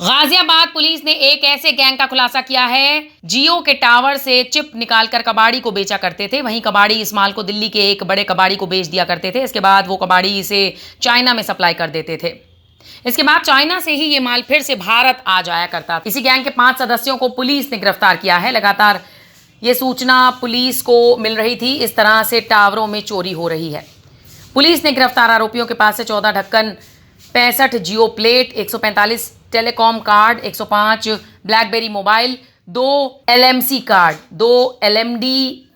Ghaziabad police ने एक ऐसे गैंग का खुलासा किया है जियो के टावर से चिप निकालकर कबाड़ी को बेचा करते थे। वहीं कबाड़ी इस माल को दिल्ली के एक बड़े कबाड़ी को बेच दिया करते थे। इसके बाद वो कबाड़ी इसे चाइना में सप्लाई कर देते थे। इसके बाद चाइना से ही ये माल फिर से भारत आ जाया करता था। इसी गैंग के 5 सदस्यों को पुलिस ने गिरफ्तार किया है। लगातार ये सूचना पुलिस को मिल रही थी, इस तरह से टावरों में चोरी हो रही है। पुलिस ने गिरफ्तार आरोपियों के पास से 14 ढक्कन, 65 Jio plate, 145 telecom card, 105 BlackBerry mobile, 2 LMC card, 2 LMD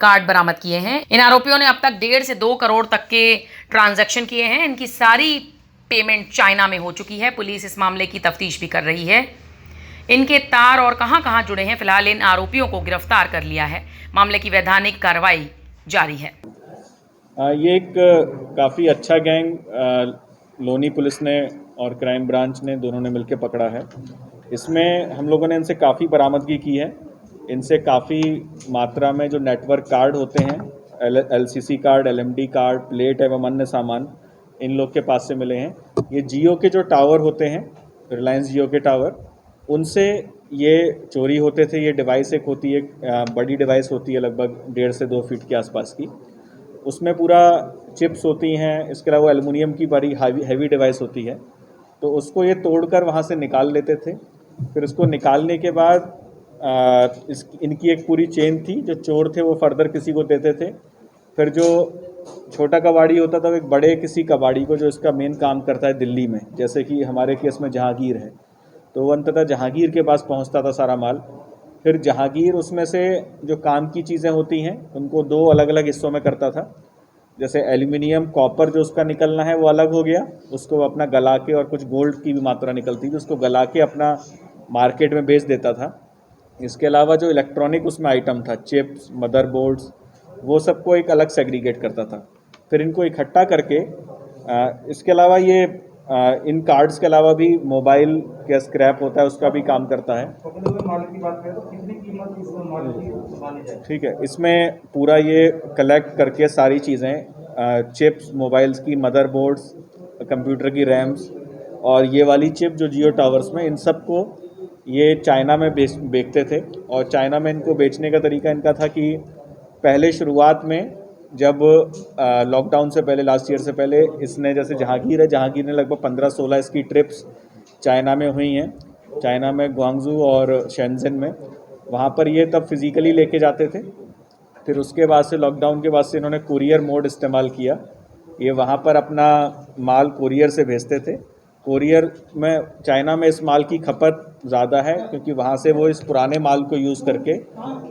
card बरामद किए हैं। इन आरोपियों ने अब तक 1.5 से 2 करोड़ तक के ट्रांजैक्शन किए हैं। इनकी सारी पेमेंट चाइना में हो चुकी है। पुलिस इस मामले की तफ्तीश भी कर रही है। इनके तार और कहां कहां जुड़े हैं, फिलहाल इन आरोपियों को गिरफ्तार कर लिया है। मामले की वैधानिक कार्रवाई जारी है। ये एक काफ़ी अच्छा गैंग लोनी पुलिस ने और क्राइम ब्रांच ने दोनों ने मिलकर पकड़ा है। इसमें हम लोगों ने इनसे काफ़ी बरामदगी की है। इनसे काफ़ी मात्रा में जो नेटवर्क कार्ड होते हैं, LCC card, LMD card, plate एवं अन्य सामान इन लोग के पास से मिले हैं। ये जियो के जो टावर होते हैं, रिलायंस जियो के टावर, उनसे ये चोरी होते थे। ये डिवाइस एक होती है, बड़ी डिवाइस होती है, लगभग 1.5 से 2 फीट के आसपास की। उसमें पूरा चिप्स होती हैं। इसके अलावा एल्युमिनियम की बड़ी हैवी डिवाइस होती है। तो उसको ये तोड़कर वहाँ से निकाल लेते थे। फिर उसको निकालने के बाद इनकी एक पूरी चेन थी। जो चोर थे वो फर्दर किसी को देते थे। फिर जो छोटा कबाड़ी होता था वो एक बड़े किसी कबाड़ी को, जो इसका मेन काम करता है दिल्ली में, जैसे कि हमारे केस में जहांगीर है, तो वो अंततः जहांगीर के पास पहुँचता था सारा माल। फिर जहांगीर उसमें से जो काम की चीज़ें होती हैं उनको 2 अलग अलग हिस्सों में करता था। जैसे एल्युमिनियम, कॉपर जो उसका निकलना है वो अलग हो गया, उसको अपना गला के, और कुछ गोल्ड की भी मात्रा निकलती थी, उसको गला के अपना मार्केट में बेच देता था। इसके अलावा जो इलेक्ट्रॉनिक उसमें आइटम था, चिप्स, मदरबोर्ड्स, वो सबको एक अलग सेग्रीगेट करता था। फिर इनको इकट्ठा करके इसके अलावा ये इन कार्ड्स के अलावा भी मोबाइल का स्क्रैप होता है, उसका भी काम करता है। ठीक है, इसमें पूरा ये कलेक्ट करके सारी चीज़ें, चिप्स, मोबाइल्स की, मदरबोर्ड्स, कंप्यूटर की रैम्स, और ये वाली चिप जो जियो टावर्स में, इन सब को ये चाइना में बेचते थे। और चाइना में इनको बेचने का तरीका इनका था कि पहले शुरुआत में जब लॉकडाउन से पहले, लास्ट ईयर से पहले, इसने, जैसे जहांगीर है, जहांगीर ने लगभग 15-16 इसकी ट्रिप्स चाइना में हुई हैं। चाइना में ग्वांगजू और शेंजन में, वहाँ पर ये तब फिज़िकली लेके जाते थे। फिर उसके बाद से, लॉकडाउन के बाद से, इन्होंने कुरियर मोड इस्तेमाल किया। ये वहाँ पर अपना माल कुरियर से भेजते थे। कुरियर में चाइना में इस माल की खपत ज़्यादा है, क्योंकि वहाँ से वो इस पुराने माल को यूज़ करके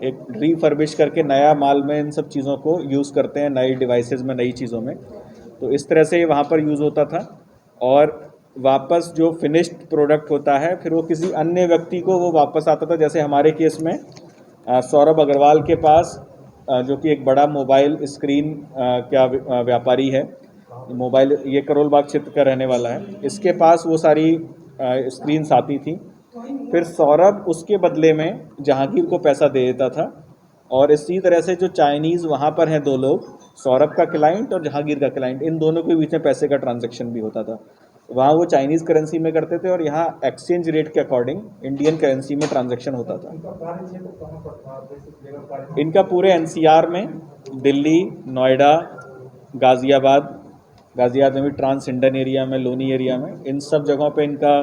एक रीफर्बिश करके नया माल में इन सब चीज़ों को यूज़ करते हैं, नई डिवाइसेस में, नई चीज़ों में। तो इस तरह से वहाँ पर यूज़ होता था। और वापस जो फिनिश्ड प्रोडक्ट होता है, फिर वो किसी अन्य व्यक्ति को वो वापस आता था। जैसे हमारे केस में सौरभ अग्रवाल के पास, जो कि एक बड़ा मोबाइल स्क्रीन का व्यापारी है, मोबाइल, ये करोल बाग क्षेत्र का रहने वाला है, इसके पास वो सारी स्क्रीन्स आती थी। फिर सौरभ उसके बदले में जहांगीर को पैसा दे देता था। और इसी तरह से जो चाइनीज़ वहाँ पर हैं 2 लोग, सौरभ का क्लाइंट और जहांगीर का क्लाइंट, इन दोनों के बीच में पैसे का ट्रांजैक्शन भी होता था। वहाँ वो चाइनीज़ करेंसी में करते थे और यहाँ एक्सचेंज रेट के अकॉर्डिंग इंडियन करेंसी में ट्रांजैक्शन होता था। इनका पूरे NCR में, दिल्ली, नोएडा, गाज़ियाबाद में ट्रांस इंडन एरिया में, लोनी एरिया में, इन सब जगहों पे इनका,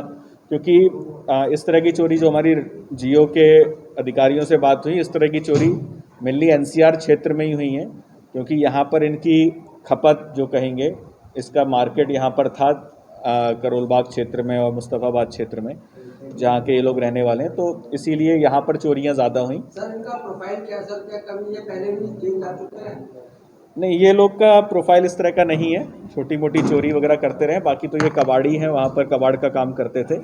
क्योंकि इस तरह की चोरी, जो हमारी जियो के अधिकारियों से बात हुई, इस तरह की चोरी मेनली NCR क्षेत्र में ही हुई है, क्योंकि यहाँ पर इनकी खपत जो कहेंगे, इसका मार्केट यहाँ पर था करोल बाग क्षेत्र में और मुस्तफ़ाबाद क्षेत्र में, जहाँ के ये लोग रहने वाले हैं। तो इसीलिए यहाँ पर चोरियाँ ज़्यादा हुई। सर, इनका प्रोफाइल क्या, सर, क्या कभी ये पहले भी जेल जा चुके हैं? नहीं, ये लोग का प्रोफाइल इस तरह का नहीं है। छोटी मोटी चोरी वगैरह करते रहे, बाकी तो ये कबाड़ी हैं, वहाँ पर कबाड़ का काम करते थे।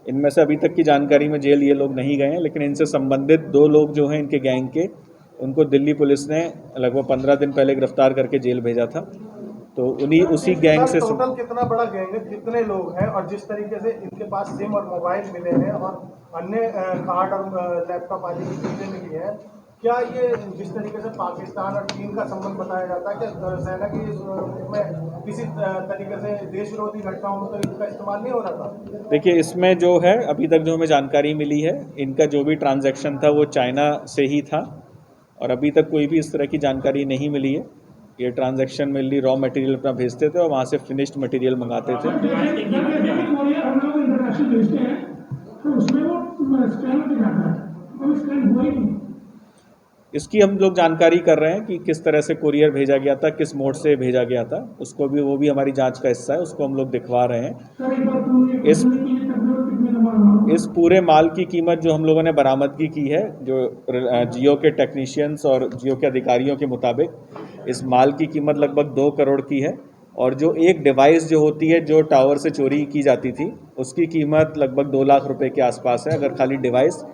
इनमें से अभी तक की जानकारी में जेल ये लोग नहीं गए हैं, लेकिन इनसे संबंधित 2 लोग जो हैं इनके गैंग के, उनको दिल्ली पुलिस ने लगभग 15 दिन पहले गिरफ्तार करके जेल भेजा था। तो उसी गैंग से टोटल कितना बड़ा गैंग है, कितने लोग हैं, और जिस तरीके से इनके पास सिम और मोबाइल मिले हैं और अन्य कार्ड और लैपटॉप आदि की चीजें मिली हैं, क्या ये जिस तरीके से पाकिस्तान और चीन का संबंध बताया जाता है, क्या सेना की में किसी तरीके से देश विरोधी घटनाओं में तो इनका इस्तेमाल नहीं हो रहा था? देखिए, इसमें जो है अभी तक जो हमें जानकारी मिली है, इनका जो भी ट्रांजैक्शन था वो चाइना से ही था और अभी तक कोई भी इस तरह की जानकारी नहीं मिली है। ये ट्रांजैक्शन मेनली रॉ मटेरियल अपना भेजते थे और वहाँ से फिनिश्ड मटेरियल मंगाते थे। हम लोग इंटरनेशनल भेजते हैं तो उसमें वो स्कैन हो जाता है और स्कैन हुआ ही नहीं। इसकी हम लोग जानकारी कर रहे हैं कि किस तरह से कुरियर भेजा गया था, किस मोड से भेजा गया था, उसको भी वो भी हमारी जांच का हिस्सा है, उसको हम लोग दिखवा रहे हैं। सर एक बार पूरी इस कितने नंबर इस पूरे माल की कीमत जो हम लोगों ने बरामदगी की है, जो जियो के टेक्नीशियंस और जियो के अधिकारियों के मुताबिक इस माल की कीमत लगभग 2 करोड़ की है और जो एक डिवाइस जो होती है जो टावर से चोरी की जाती थी उसकी कीमत लगभग 2 लाख रुपए के आसपास है अगर खाली डिवाइस,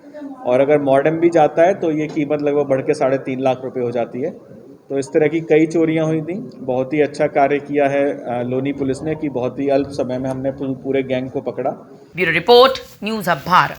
और अगर मॉडेम भी जाता है तो ये कीमत लगभग बढ़ के 3.5 लाख रुपए हो जाती है। तो इस तरह की कई चोरियां हुई थी। बहुत ही अच्छा कार्य किया है लोनी पुलिस ने कि बहुत ही अल्प समय में हमने पूरे गैंग को पकड़ा। ब्यूरो रिपोर्ट, न्यूज़ अब भारत।